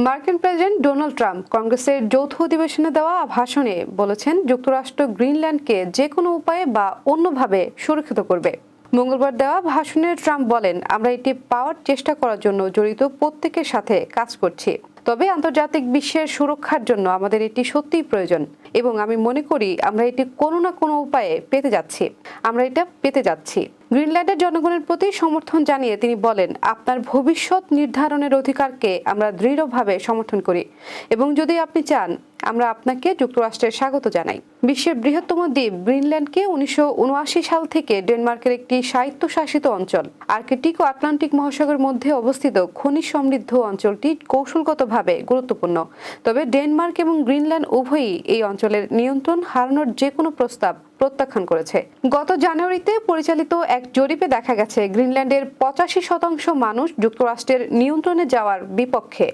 মার্কিন president Donald Trump কংগ্রেসের যৌথ অধিবেশনে দেওয়া ভাষণে বলেছেন, যুক্তরাষ্ট্র গ্রিনল্যান্ডকে যে কোনো উপায়ে বা অন্যভাবে সুরক্ষিত করবে। মঙ্গলবার দেওয়া ভাষণে ট্রাম্প বলেন, আমরা এটি পাওয়ার চেষ্টা করার জন্য জড়িত প্রত্যেকের সাথে কাজ করছি। তবে আন্তর্জাতিক বিশ্বের সুরক্ষার জন্য আমাদের এটি সত্যিই প্রয়োজন এবং আমি মনে করি আমরা এটি কোনো না কোনো উপায়ে পেতে যাচ্ছি। গ্রিনল্যান্ডের জনগণের প্রতি সমর্থন জানিয়ে তিনি বলেন, আপনার ভবিষ্যৎ নির্ধারণের অধিকারকে আমরা দৃঢ়ভাবে সমর্থন করি এবং যদি আপনি চান আমরা আপনাকে যুক্তরাষ্ট্রে স্বাগত জানাই। বিশ্বের বৃহত্তম দ্বীপ গ্রিনল্যান্ডকে 1979 সাল থেকে ডেনমার্কের একটি স্বায়ত্তশাসিত অঞ্চল। আর্কটিক ও আটলান্টিক মহাসাগরের মধ্যে অবস্থিত খনিজ সমৃদ্ধ অঞ্চলটি কৌশলগতভাবে গুরুত্বপূর্ণ। তবে ডেনমার্ক এবং গ্রিনল্যান্ড উভয়ই এই অঞ্চলের নিয়ন্ত্রণ হারানোর যে কোনো প্রস্তাব প্রত্যাখ্যান করেছে। গত জানুয়ারিতে পরিচালিত এক জরিপে দেখা গেছে, গ্রিনল্যান্ডের 85% মানুষ যুক্তরাষ্ট্রের নিয়ন্ত্রণে যাওয়ার বিপক্ষে।